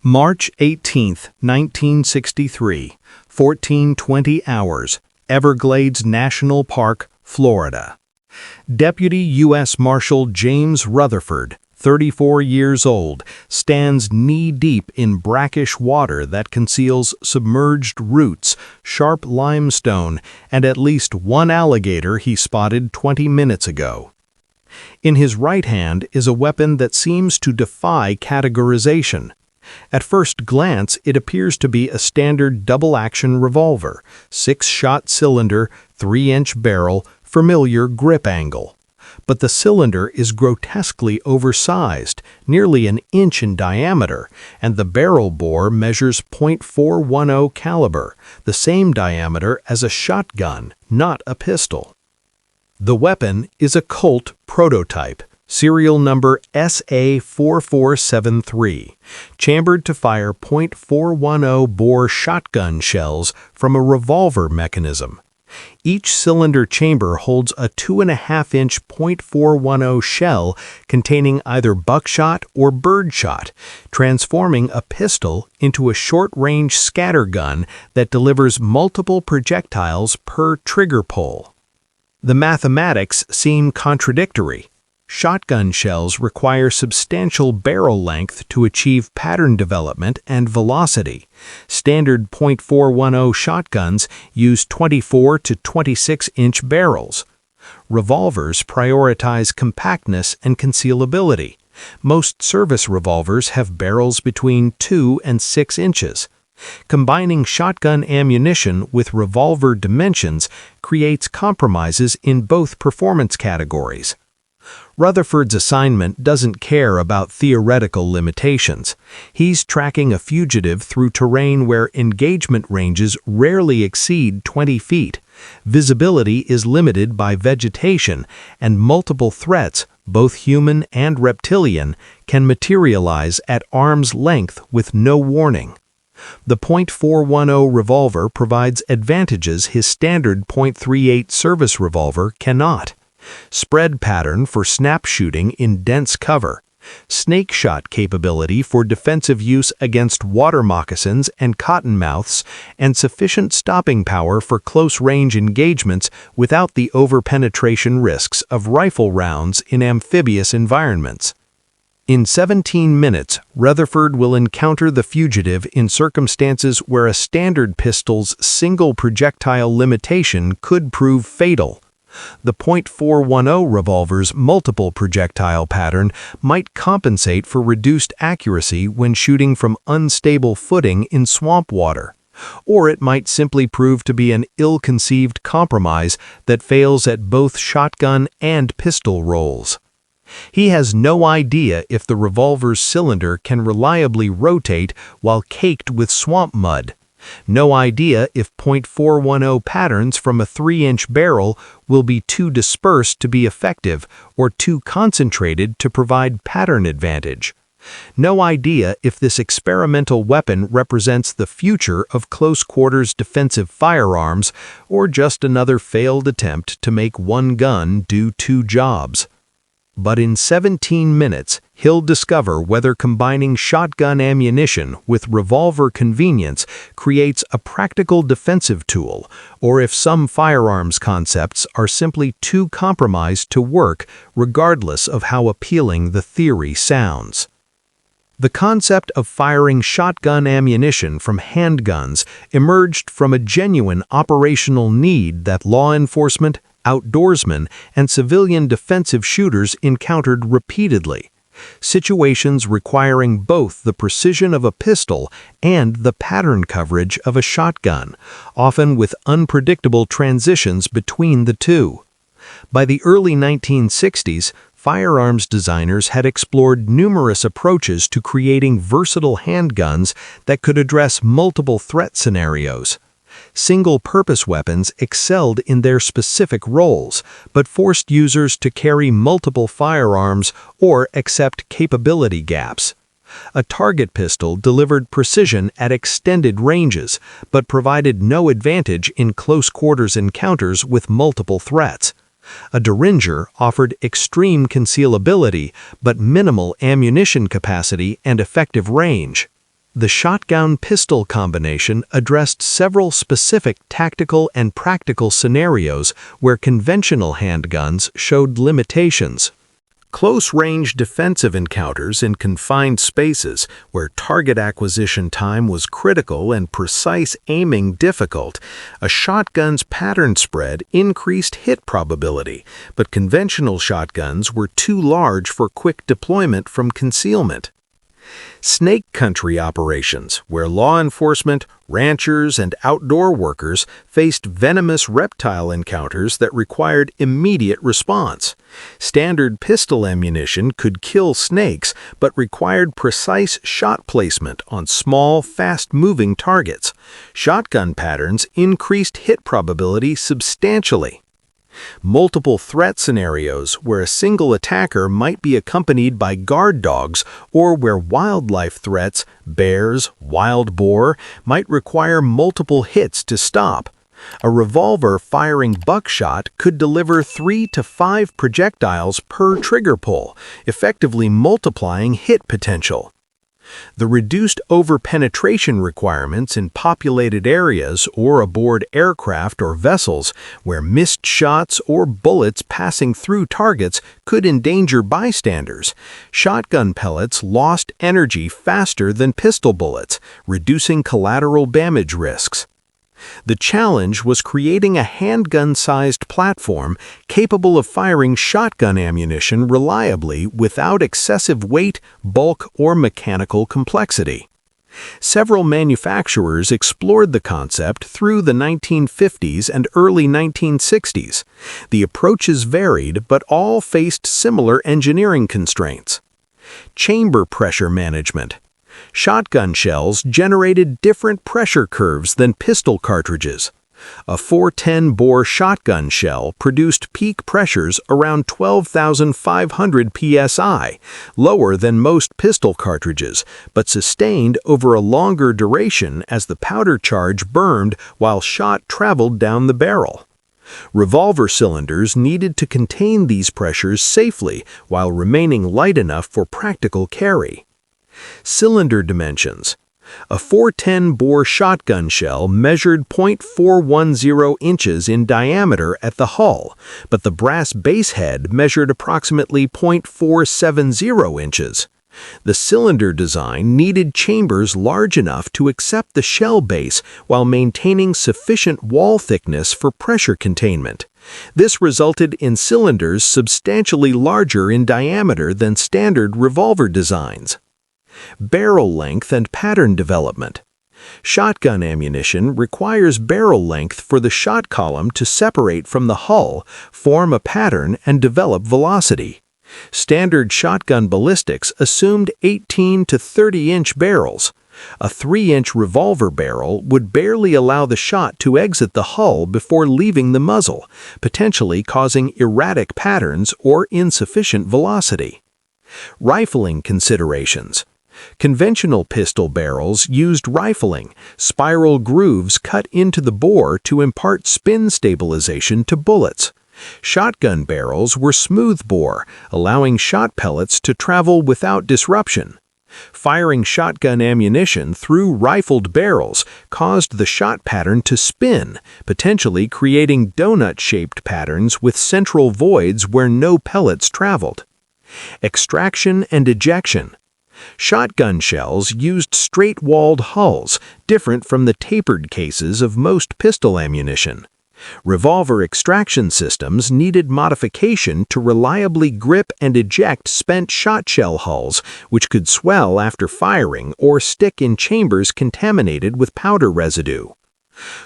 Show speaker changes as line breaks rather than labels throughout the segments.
March 18, 1963, 14:20 hours, Everglades National Park, Florida. Deputy US Marshal James Rutherford, 34 years old, stands knee-deep in brackish water that conceals submerged roots, sharp limestone, and at least one alligator he spotted 20 minutes ago. In his right hand is a weapon that seems to defy categorization. At first glance, it appears to be a standard double-action revolver, 6-shot cylinder, 3-inch barrel, familiar grip angle. But the cylinder is grotesquely oversized, nearly an inch in diameter, and the barrel bore measures .410 caliber, the same diameter as a shotgun, not a pistol. The weapon is a Colt prototype, serial number SA4473, chambered to fire .410 bore shotgun shells from a revolver mechanism. Each cylinder chamber holds a 2.5-inch .410 shell containing either buckshot or birdshot, transforming a pistol into a short-range scattergun that delivers multiple projectiles per trigger pull. The mathematics seem contradictory. Shotgun shells require substantial barrel length to achieve pattern development and velocity. Standard .410 shotguns use 24 to 26-inch barrels. Revolvers prioritize compactness and concealability. Most service revolvers have barrels between 2 and 6 inches. Combining shotgun ammunition with revolver dimensions creates compromises in both performance categories. Rutherford's assignment doesn't care about theoretical limitations. He's tracking a fugitive through terrain where engagement ranges rarely exceed 20 feet. Visibility is limited by vegetation, and multiple threats, both human and reptilian, can materialize at arm's length with no warning. The .410 revolver provides advantages his standard .38 service revolver cannot. Spread pattern for snap shooting in dense cover, snake shot capability for defensive use against water moccasins and cottonmouths, and sufficient stopping power for close-range engagements without the over-penetration risks of rifle rounds in amphibious environments. In 17 minutes, Rutherford will encounter the fugitive in circumstances where a standard pistol's single projectile limitation could prove fatal. The .410 revolver's multiple projectile pattern might compensate for reduced accuracy when shooting from unstable footing in swamp water, or it might simply prove to be an ill-conceived compromise that fails at both shotgun and pistol rolls. He has no idea if the revolver's cylinder can reliably rotate while caked with swamp mud. No idea if .410 patterns from a 3-inch barrel will be too dispersed to be effective or too concentrated to provide pattern advantage. No idea if this experimental weapon represents the future of close-quarters defensive firearms or just another failed attempt to make one gun do two jobs. But in 17 minutes, he'll discover whether combining shotgun ammunition with revolver convenience creates a practical defensive tool, or if some firearms concepts are simply too compromised to work, regardless of how appealing the theory sounds. The concept of firing shotgun ammunition from handguns emerged from a genuine operational need that law enforcement, outdoorsmen, and civilian defensive shooters encountered repeatedly. Situations requiring both the precision of a pistol and the pattern coverage of a shotgun, often with unpredictable transitions between the two. By the early 1960s, firearms designers had explored numerous approaches to creating versatile handguns that could address multiple threat scenarios. Single-purpose weapons excelled in their specific roles, but forced users to carry multiple firearms or accept capability gaps. A target pistol delivered precision at extended ranges, but provided no advantage in close-quarters encounters with multiple threats. A Derringer offered extreme concealability, but minimal ammunition capacity and effective range. The shotgun-pistol combination addressed several specific tactical and practical scenarios where conventional handguns showed limitations. Close-range defensive encounters in confined spaces where target acquisition time was critical and precise aiming difficult, a shotgun's pattern spread increased hit probability, but conventional shotguns were too large for quick deployment from concealment. Snake country operations, where law enforcement, ranchers, and outdoor workers faced venomous reptile encounters that required immediate response. Standard pistol ammunition could kill snakes, but required precise shot placement on small, fast-moving targets. Shotgun patterns increased hit probability substantially. Multiple threat scenarios where a single attacker might be accompanied by guard dogs or where wildlife threats, bears, wild boar, might require multiple hits to stop. A revolver firing buckshot could deliver 3 to 5 projectiles per trigger pull, effectively multiplying hit potential. The reduced over-penetration requirements in populated areas or aboard aircraft or vessels where missed shots or bullets passing through targets could endanger bystanders. Shotgun pellets lost energy faster than pistol bullets, reducing collateral damage risks. The challenge was creating a handgun-sized platform capable of firing shotgun ammunition reliably without excessive weight, bulk, or mechanical complexity. Several manufacturers explored the concept through the 1950s and early 1960s. The approaches varied, but all faced similar engineering constraints. Chamber pressure management. Shotgun shells generated different pressure curves than pistol cartridges. A 410-bore shotgun shell produced peak pressures around 12,500 psi, lower than most pistol cartridges, but sustained over a longer duration as the powder charge burned while shot traveled down the barrel. Revolver cylinders needed to contain these pressures safely while remaining light enough for practical carry. Cylinder dimensions. A 410-bore shotgun shell measured 0.410 inches in diameter at the hull, but the brass base head measured approximately 0.470 inches. The cylinder design needed chambers large enough to accept the shell base while maintaining sufficient wall thickness for pressure containment. This resulted in cylinders substantially larger in diameter than standard revolver designs. Barrel length and pattern development. Shotgun ammunition requires barrel length for the shot column to separate from the hull, form a pattern, and develop velocity. Standard shotgun ballistics assumed 18 to 30-inch barrels. A 3-inch revolver barrel would barely allow the shot to exit the hull before leaving the muzzle, potentially causing erratic patterns or insufficient velocity. Rifling considerations. Conventional pistol barrels used rifling, spiral grooves cut into the bore to impart spin stabilization to bullets. Shotgun barrels were smooth bore, allowing shot pellets to travel without disruption. Firing shotgun ammunition through rifled barrels caused the shot pattern to spin, potentially creating donut-shaped patterns with central voids where no pellets traveled. Extraction and ejection. Shotgun shells used straight-walled hulls, different from the tapered cases of most pistol ammunition. Revolver extraction systems needed modification to reliably grip and eject spent shotshell hulls, which could swell after firing or stick in chambers contaminated with powder residue.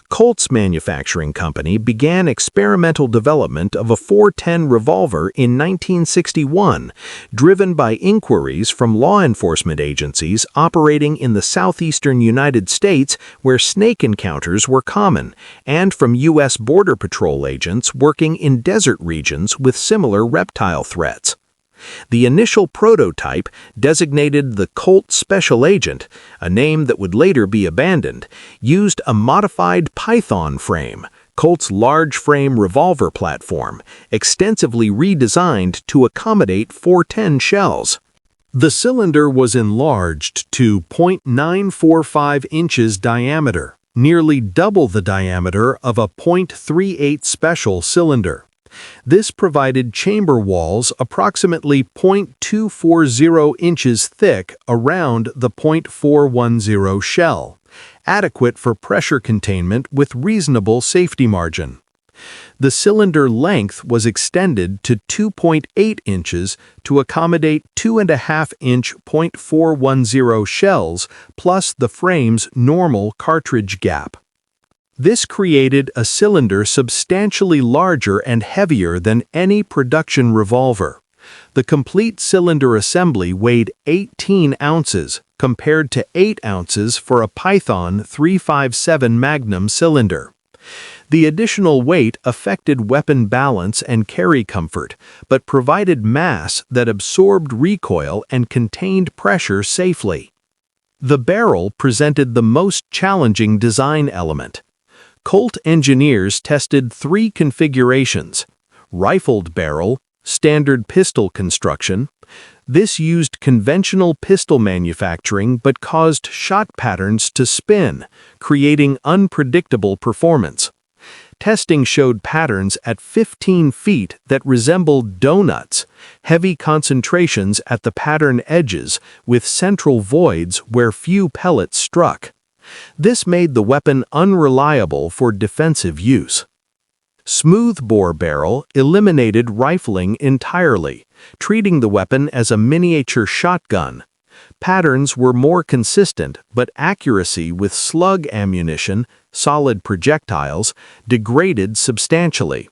Colt's manufacturing company began experimental development of a 410 revolver in 1961, driven by inquiries from law enforcement agencies operating in the southeastern United States where snake encounters were common, and from U.S. Border Patrol agents working in desert regions with similar reptile threats. The initial prototype, designated the Colt Special Agent, a name that would later be abandoned, used a modified Python frame, Colt's large-frame revolver platform, extensively redesigned to accommodate 410 shells. The cylinder was enlarged to 0.945 inches diameter, nearly double the diameter of a .38 special cylinder. This provided chamber walls approximately 0.240 inches thick around the .410 shell, adequate for pressure containment with reasonable safety margin. The cylinder length was extended to 2.8 inches to accommodate 2.5-inch .410 shells plus the frame's normal cartridge gap. This created a cylinder substantially larger and heavier than any production revolver. The complete cylinder assembly weighed 18 ounces compared to 8 ounces for a Python 357 Magnum cylinder. The additional weight affected weapon balance and carry comfort, but provided mass that absorbed recoil and contained pressure safely. The barrel presented the most challenging design element. Colt engineers tested 3 configurations: rifled barrel, standard pistol construction. This used conventional pistol manufacturing but caused shot patterns to spin, creating unpredictable performance. Testing showed patterns at 15 feet that resembled donuts, heavy concentrations at the pattern edges with central voids where few pellets struck. This made the weapon unreliable for defensive use. Smooth-bore barrel eliminated rifling entirely, treating the weapon as a miniature shotgun. Patterns were more consistent, but accuracy with slug ammunition, solid projectiles, degraded substantially.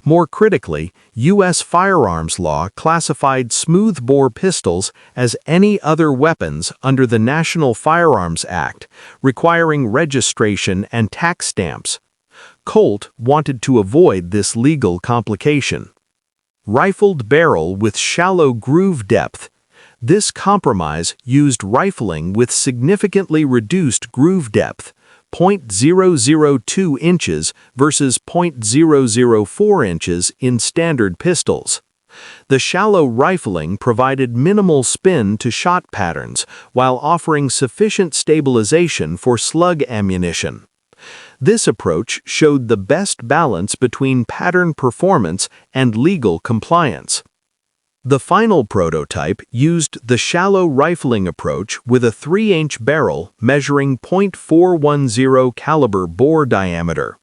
More critically, US firearms law classified smooth-bore pistols as any other weapons under the National Firearms Act, requiring registration and tax stamps. Colt wanted to avoid this legal complication. Rifled barrel with shallow groove depth. This compromise used rifling with significantly reduced groove depth, 0.002 inches versus 0.004 inches in standard pistols. The shallow rifling provided minimal spin to shot patterns while offering sufficient stabilization for slug ammunition. This approach showed the best balance between pattern performance and legal compliance. The final prototype used the shallow rifling approach with a 3-inch barrel measuring .410 caliber bore diameter.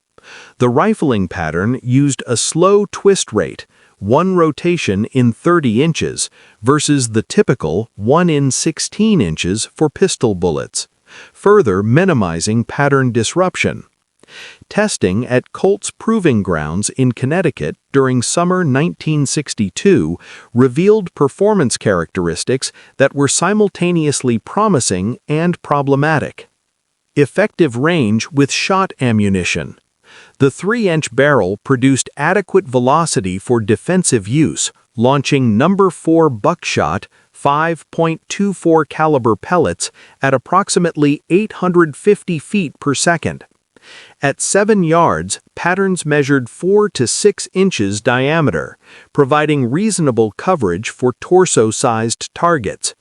The rifling pattern used a slow twist rate, 1 rotation in 30 inches, versus the typical 1 in 16 inches for pistol bullets, further minimizing pattern disruption. Testing at Colt's Proving Grounds in Connecticut during summer 1962 revealed performance characteristics that were simultaneously promising and problematic. Effective range with shot ammunition. The 3-inch barrel produced adequate velocity for defensive use, launching No. 4 buckshot 5.24 caliber pellets at approximately 850 feet per second. At 7 yards, patterns measured 4 to 6 inches diameter, providing reasonable coverage for torso-sized targets.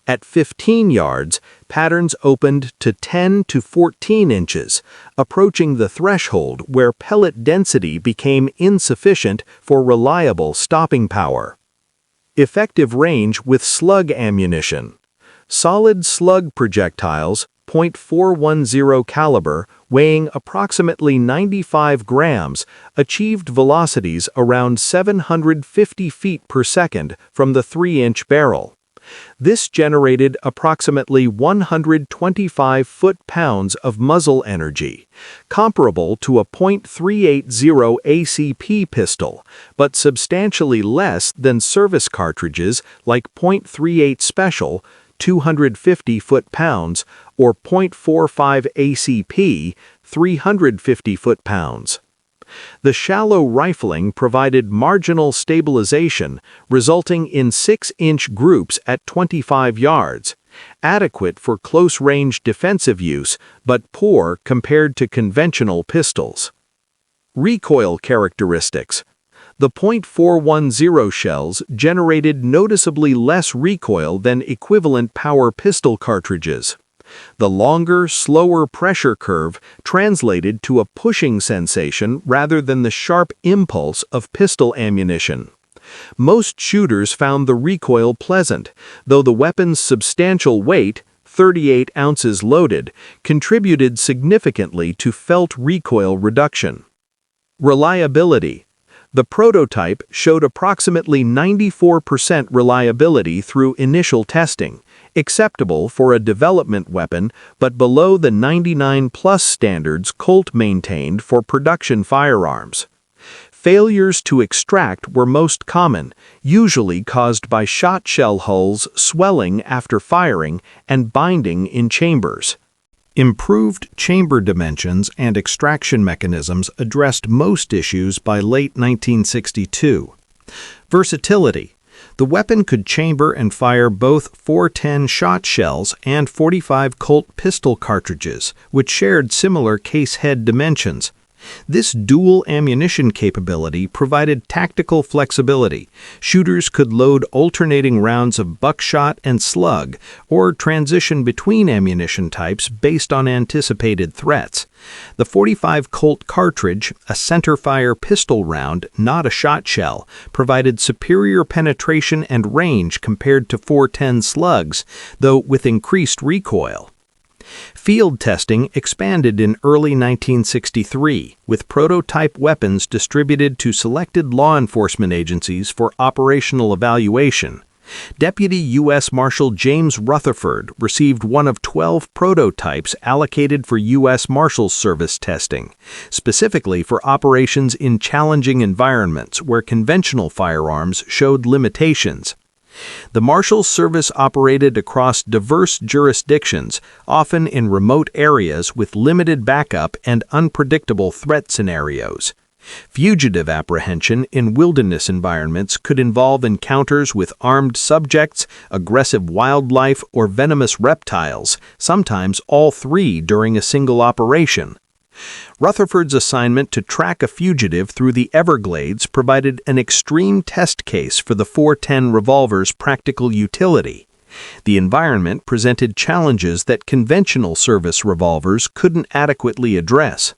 At 15 yards, patterns opened to 10 to 14 inches, approaching the threshold where pellet density became insufficient for reliable stopping power. Effective range with slug ammunition. Solid slug projectiles, .410 caliber, weighing approximately 95 grams, achieved velocities around 750 feet per second from the 3-inch barrel. This generated approximately 125 foot-pounds of muzzle energy, comparable to a .380 ACP pistol, but substantially less than service cartridges like .38 Special, 250 foot-pounds, or .45 ACP, 350 foot-pounds. The shallow rifling provided marginal stabilization, resulting in 6-inch groups at 25 yards, adequate for close-range defensive use but poor compared to conventional pistols. Recoil characteristics. The .410 shells generated noticeably less recoil than equivalent power pistol cartridges. The longer, slower pressure curve translated to a pushing sensation rather than the sharp impulse of pistol ammunition. Most shooters found the recoil pleasant, though the weapon's substantial weight, 38 ounces loaded, contributed significantly to felt recoil reduction. Reliability. The prototype showed approximately 94% reliability through initial testing, acceptable for a development weapon but below the 99+ standards Colt maintained for production firearms. Failures to extract were most common, usually caused by shot shell hulls swelling after firing and binding in chambers. Improved chamber dimensions and extraction mechanisms addressed most issues by late 1962. Versatility. The weapon could chamber and fire both .410 shot shells and .45 Colt pistol cartridges, which shared similar case head dimensions. This dual ammunition capability provided tactical flexibility. Shooters could load alternating rounds of buckshot and slug, or transition between ammunition types based on anticipated threats. The .45 Colt cartridge, a centerfire pistol round, not a shot shell, provided superior penetration and range compared to .410 slugs, though with increased recoil. Field testing expanded in early 1963, with prototype weapons distributed to selected law enforcement agencies for operational evaluation. Deputy US Marshal James Rutherford received one of 12 prototypes allocated for US Marshal Service testing, specifically for operations in challenging environments where conventional firearms showed limitations. The Marshal Service operated across diverse jurisdictions, often in remote areas with limited backup and unpredictable threat scenarios. Fugitive apprehension in wilderness environments could involve encounters with armed subjects, aggressive wildlife, or venomous reptiles, sometimes all three during a single operation. Rutherford's assignment to track a fugitive through the Everglades provided an extreme test case for the .410 revolver's practical utility. The environment presented challenges that conventional service revolvers couldn't adequately address.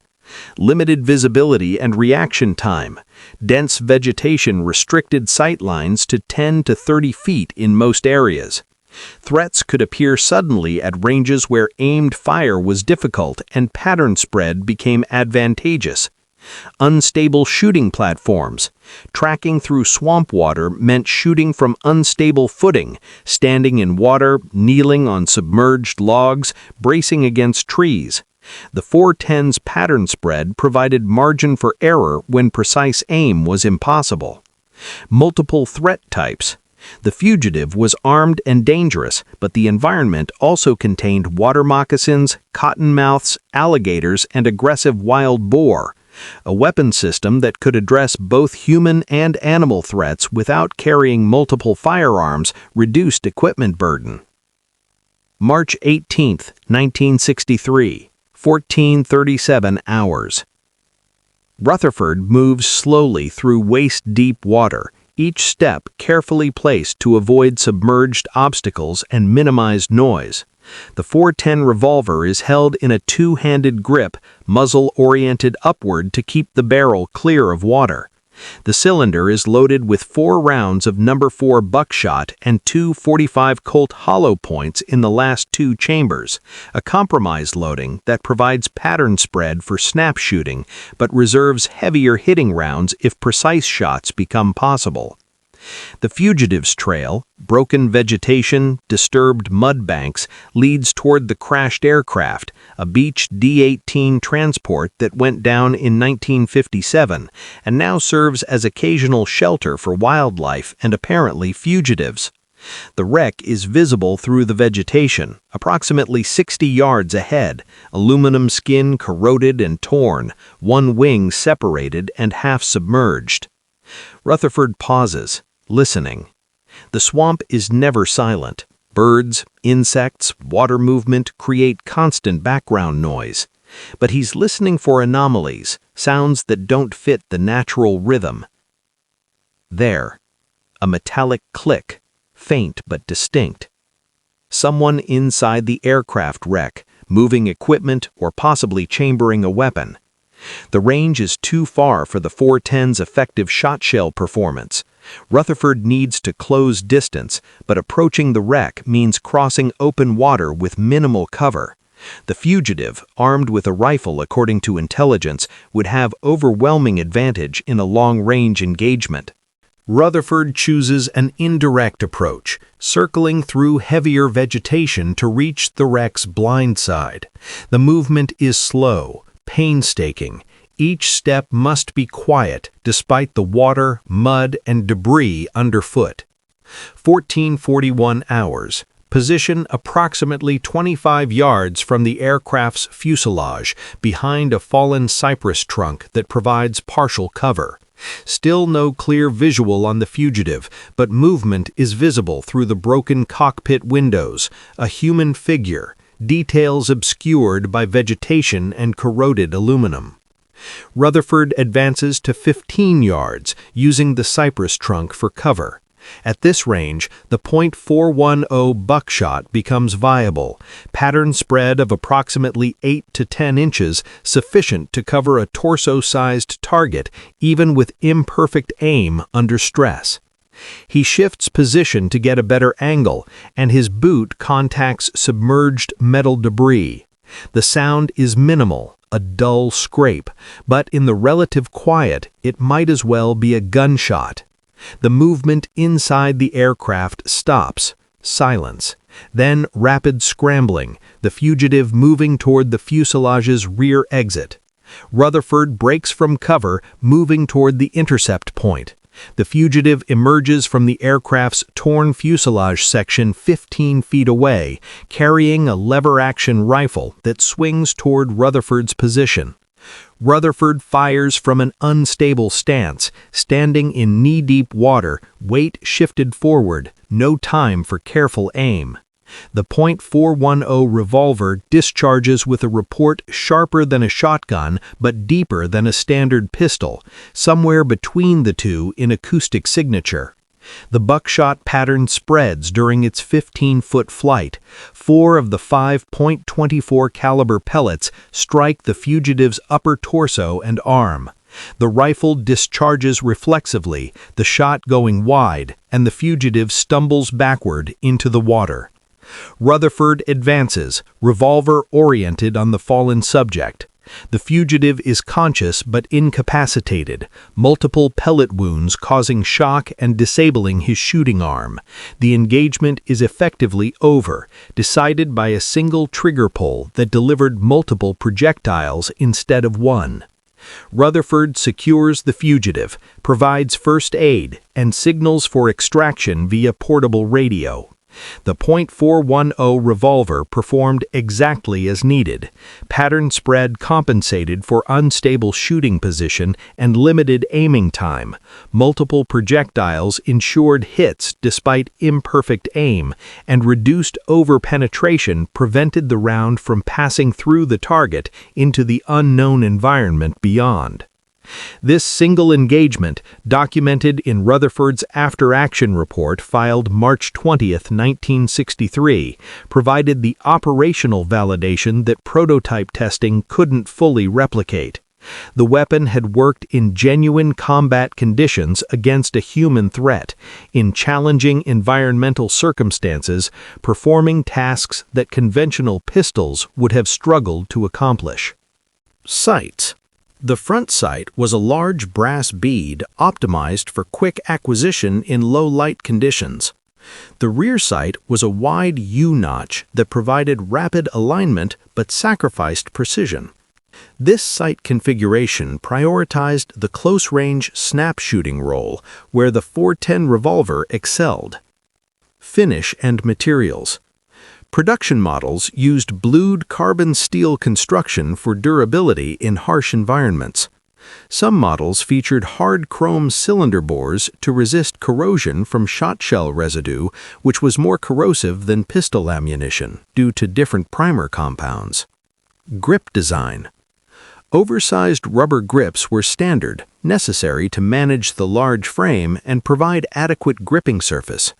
Limited visibility and reaction time. Dense vegetation restricted sight lines to 10 to 30 feet in most areas. Threats could appear suddenly at ranges where aimed fire was difficult and pattern spread became advantageous. Unstable shooting platforms. Tracking through swamp water meant shooting from unstable footing, standing in water, kneeling on submerged logs, bracing against trees. The .410's pattern spread provided margin for error when precise aim was impossible. Multiple threat types. The fugitive was armed and dangerous, but the environment also contained water moccasins, cottonmouths, alligators, and aggressive wild boar. A weapon system that could address both human and animal threats without carrying multiple firearms reduced equipment burden. March 18, 1963, 14:37 hours. Rutherford moves slowly through waist-deep water, each step carefully placed to avoid submerged obstacles and minimize noise. The .410 revolver is held in a two-handed grip, muzzle oriented upward to keep the barrel clear of water. The cylinder is loaded with 4 rounds of No. 4 buckshot and 2 .45 Colt hollow points in the last 2 chambers, a compromise loading that provides pattern spread for snap shooting but reserves heavier hitting rounds if precise shots become possible. The fugitive's trail, broken vegetation, disturbed mud banks, leads toward the crashed aircraft, a Beech D-18 transport that went down in 1957 and now serves as occasional shelter for wildlife and apparently fugitives. The wreck is visible through the vegetation, approximately 60 yards ahead, aluminum skin corroded and torn, one wing separated and half submerged. Rutherford pauses, listening. The swamp is never silent. Birds, insects, water movement create constant background noise. But he's listening for anomalies, sounds that don't fit the natural rhythm. There. A metallic click, faint but distinct. Someone inside the aircraft wreck, moving equipment or possibly chambering a weapon. The range is too far for the 410's effective shotshell performance. Rutherford needs to close distance, but approaching the wreck means crossing open water with minimal cover. The fugitive, armed with a rifle according to intelligence, would have overwhelming advantage in a long-range engagement. Rutherford chooses an indirect approach, circling through heavier vegetation to reach the wreck's blind side. The movement is slow, painstaking. Each step must be quiet despite the water, mud, and debris underfoot. 1441 hours. Position approximately 25 yards from the aircraft's fuselage, behind a fallen cypress trunk that provides partial cover. Still no clear visual on the fugitive, but movement is visible through the broken cockpit windows, a human figure, details obscured by vegetation and corroded aluminum. Rutherford advances to 15 yards, using the cypress trunk for cover. At this range, the .410 buckshot becomes viable, pattern spread of approximately 8 to 10 inches, sufficient to cover a torso-sized target, even with imperfect aim under stress. He shifts position to get a better angle, and his boot contacts submerged metal debris. The sound is minimal, a dull scrape, but in the relative quiet, it might as well be a gunshot. The movement inside the aircraft stops. Silence. Then rapid scrambling, the fugitive moving toward the fuselage's rear exit. Rutherford breaks from cover, moving toward the intercept point. The fugitive emerges from the aircraft's torn fuselage section 15 feet away, carrying a lever-action rifle that swings toward Rutherford's position. Rutherford fires from an unstable stance, standing in knee-deep water, weight shifted forward, no time for careful aim. The .410 revolver discharges with a report sharper than a shotgun but deeper than a standard pistol, somewhere between the two in acoustic signature. The buckshot pattern spreads during its 15-foot flight. 4 of the 5.24 caliber pellets strike the fugitive's upper torso and arm. The rifle discharges reflexively, the shot going wide, and the fugitive stumbles backward into the water. Rutherford advances, revolver oriented on the fallen subject. The fugitive is conscious but incapacitated, multiple pellet wounds causing shock and disabling his shooting arm. The engagement is effectively over, decided by a single trigger pull that delivered multiple projectiles instead of one. Rutherford secures the fugitive, provides first aid, and signals for extraction via portable radio. The .410 revolver performed exactly as needed. Pattern spread compensated for unstable shooting position and limited aiming time. Multiple projectiles ensured hits despite imperfect aim, and reduced over-penetration prevented the round from passing through the target into the unknown environment beyond. This single engagement, documented in Rutherford's after-action report filed March 20, 1963, provided the operational validation that prototype testing couldn't fully replicate. The weapon had worked in genuine combat conditions against a human threat, in challenging environmental circumstances, performing tasks that conventional pistols would have struggled to accomplish. Sights. The front sight was a large brass bead optimized for quick acquisition in low-light conditions. The rear sight was a wide U-notch that provided rapid alignment but sacrificed precision. This sight configuration prioritized the close-range snap shooting role, where the .410 revolver excelled. Finish and materials. Production models used blued carbon steel construction for durability in harsh environments. Some models featured hard chrome cylinder bores to resist corrosion from shotshell residue, which was more corrosive than pistol ammunition due to different primer compounds. Grip design. Oversized rubber grips were standard, necessary to manage the large frame and provide adequate gripping surface.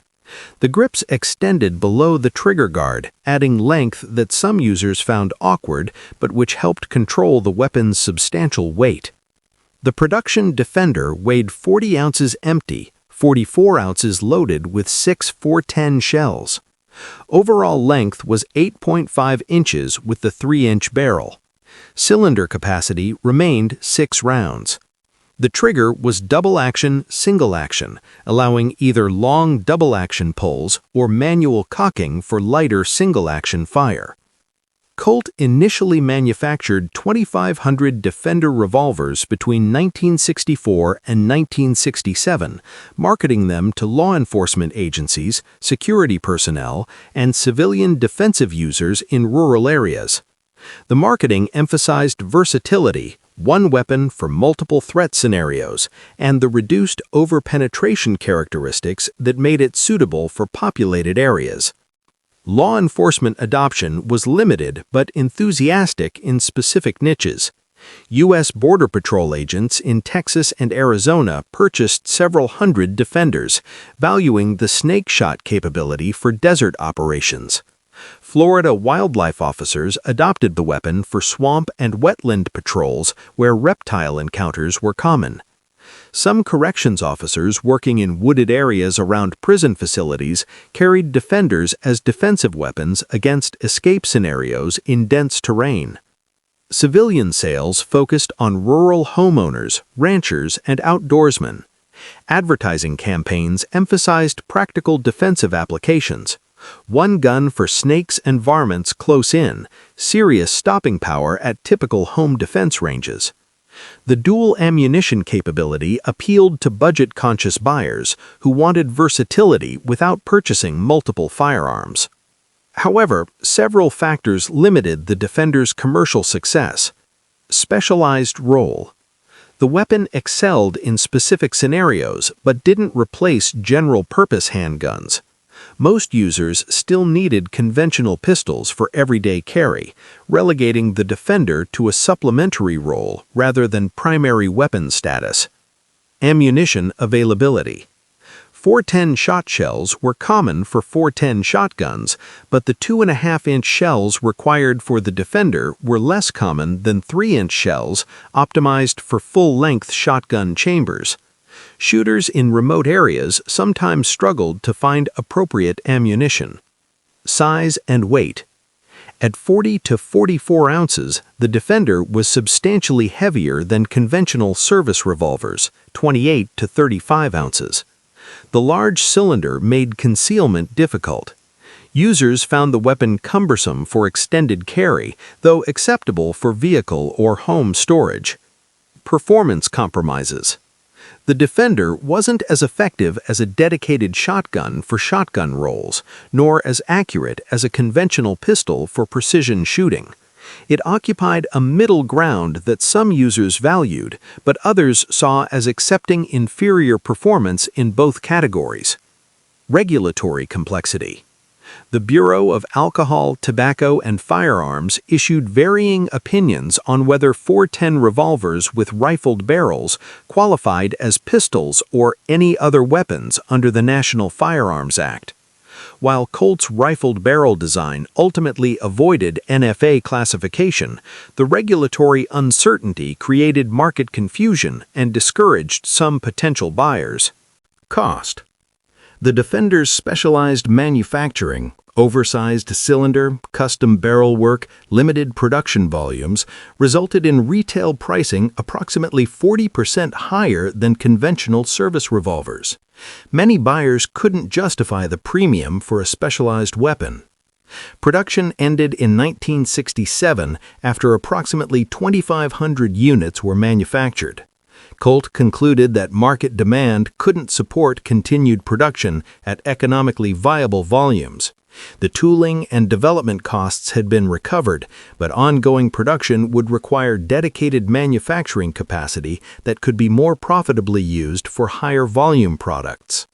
The grips extended below the trigger guard, adding length that some users found awkward but which helped control the weapon's substantial weight. The production Defender weighed 40 ounces empty, 44 ounces loaded with 6 .410 shells. Overall length was 8.5 inches with the 3-inch barrel. Cylinder capacity remained 6 rounds. The trigger was double-action, single-action, allowing either long double-action pulls or manual cocking for lighter single-action fire. Colt initially manufactured 2,500 Defender revolvers between 1964 and 1967, marketing them to law enforcement agencies, security personnel, and civilian defensive users in rural areas. The marketing emphasized versatility, one weapon for multiple threat scenarios, and the reduced over-penetration characteristics that made it suitable for populated areas. Law enforcement adoption was limited but enthusiastic in specific niches. U.S. Border Patrol agents in Texas and Arizona purchased several hundred Defenders, valuing the snake shot capability for desert operations. Florida wildlife officers adopted the weapon for swamp and wetland patrols where reptile encounters were common. Some corrections officers working in wooded areas around prison facilities carried Defenders as defensive weapons against escape scenarios in dense terrain. Civilian sales focused on rural homeowners, ranchers, and outdoorsmen. Advertising campaigns emphasized practical defensive applications. One gun for snakes and varmints close in, serious stopping power at typical home defense ranges. The dual ammunition capability appealed to budget-conscious buyers who wanted versatility without purchasing multiple firearms. However, several factors limited the Defender's commercial success. Specialized role. The weapon excelled in specific scenarios but didn't replace general-purpose handguns. Most users still needed conventional pistols for everyday carry, relegating the Defender to a supplementary role rather than primary weapon status. Ammunition availability. .410 shotshells were common for .410 shotguns, but the 2.5-inch shells required for the Defender were less common than 3-inch shells optimized for full-length shotgun chambers. Shooters in remote areas sometimes struggled to find appropriate ammunition. Size and weight. At 40 to 44 ounces, the Defender was substantially heavier than conventional service revolvers, 28 to 35 ounces. The large cylinder made concealment difficult. Users found the weapon cumbersome for extended carry, though acceptable for vehicle or home storage. Performance compromises. The Defender wasn't as effective as a dedicated shotgun for shotgun rolls, nor as accurate as a conventional pistol for precision shooting. It occupied a middle ground that some users valued, but others saw as accepting inferior performance in both categories. Regulatory complexity. The Bureau of Alcohol, Tobacco, and Firearms issued varying opinions on whether .410 revolvers with rifled barrels qualified as pistols or any other weapons under the National Firearms Act. While Colt's rifled barrel design ultimately avoided NFA classification, the regulatory uncertainty created market confusion and discouraged some potential buyers. Cost. The Defender's specialized manufacturing, oversized cylinder, custom barrel work, limited production volumes, resulted in retail pricing approximately 40% higher than conventional service revolvers. Many buyers couldn't justify the premium for a specialized weapon. Production ended in 1967 after approximately 2,500 units were manufactured. Colt concluded that market demand couldn't support continued production at economically viable volumes. The tooling and development costs had been recovered, but ongoing production would require dedicated manufacturing capacity that could be more profitably used for higher volume products.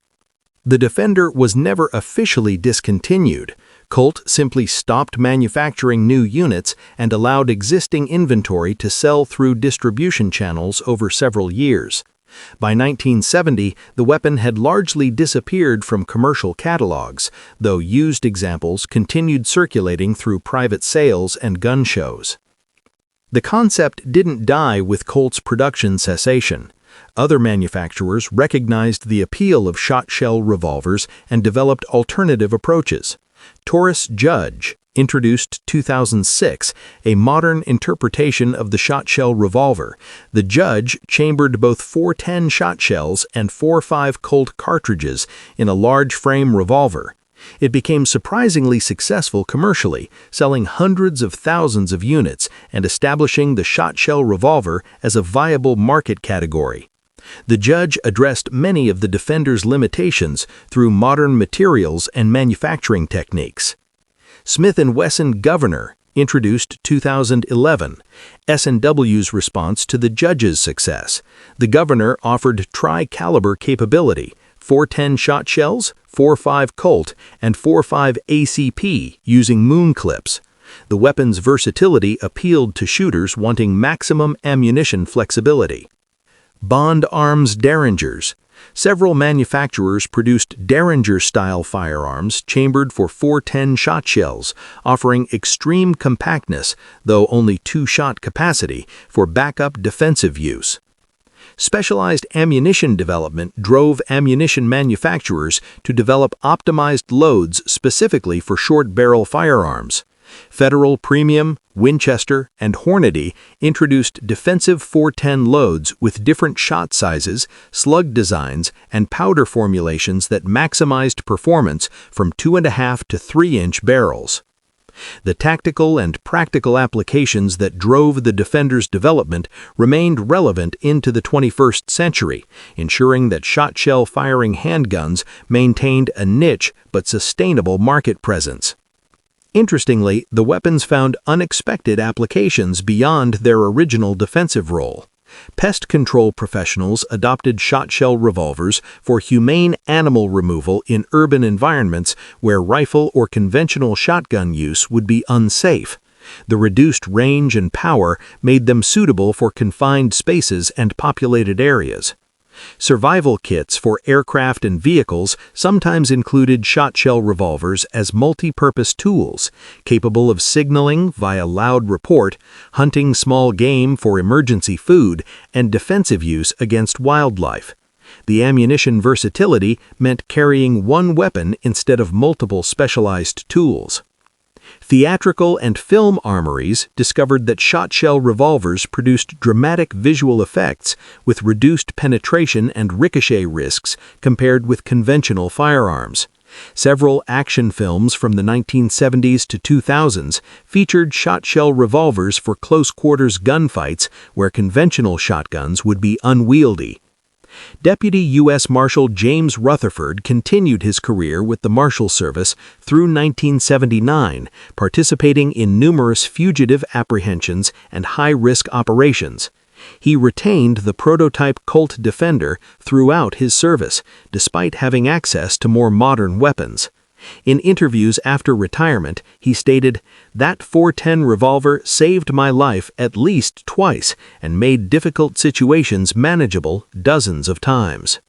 The Defender was never officially discontinued. Colt simply stopped manufacturing new units and allowed existing inventory to sell through distribution channels over several years. By 1970, the weapon had largely disappeared from commercial catalogs, though used examples continued circulating through private sales and gun shows. The concept didn't die with Colt's production cessation. Other manufacturers recognized the appeal of shotshell revolvers and developed alternative approaches. Taurus Judge introduced 2006 a modern interpretation of the shotshell revolver. The Judge chambered both .410 shotshells and .45 Colt cartridges in a large-frame revolver. It became surprisingly successful commercially, selling hundreds of thousands of units and establishing the shotshell revolver as a viable market category. The Judge addressed many of the Defender's limitations through modern materials and manufacturing techniques. Smith & Wesson Governor introduced 2011, S&W's response to the Judge's success. The Governor offered tri-caliber capability, .410 shotshells, .45 Colt, and .45 ACP using moon clips. The weapon's versatility appealed to shooters wanting maximum ammunition flexibility. Bond Arms Derringers. Several manufacturers produced Derringer-style firearms chambered for .410 shotshells, offering extreme compactness, though only 2-shot capacity, for backup defensive use. Specialized ammunition development drove ammunition manufacturers to develop optimized loads specifically for short-barrel firearms. Federal Premium, Winchester, and Hornady introduced defensive .410 loads with different shot sizes, slug designs, and powder formulations that maximized performance from 2.5 to 3-inch barrels. The tactical and practical applications that drove the Defender's development remained relevant into the 21st century, ensuring that shotshell firing handguns maintained a niche but sustainable market presence. Interestingly, the weapons found unexpected applications beyond their original defensive role. Pest control professionals adopted shotshell revolvers for humane animal removal in urban environments where rifle or conventional shotgun use would be unsafe. The reduced range and power made them suitable for confined spaces and populated areas. Survival kits for aircraft and vehicles sometimes included shotshell revolvers as multi-purpose tools, capable of signaling via loud report, hunting small game for emergency food, and defensive use against wildlife. The ammunition versatility meant carrying one weapon instead of multiple specialized tools. Theatrical and film armories discovered that shotshell revolvers produced dramatic visual effects with reduced penetration and ricochet risks compared with conventional firearms. Several action films from the 1970s to 2000s featured shotshell revolvers for close-quarters gunfights where conventional shotguns would be unwieldy. Deputy US Marshal James Rutherford continued his career with the Marshal Service through 1979, participating in numerous fugitive apprehensions and high-risk operations. He retained the prototype Colt Defender throughout his service, despite having access to more modern weapons. In interviews after retirement, he stated, "That .410 revolver saved my life at least twice and made difficult situations manageable dozens of times."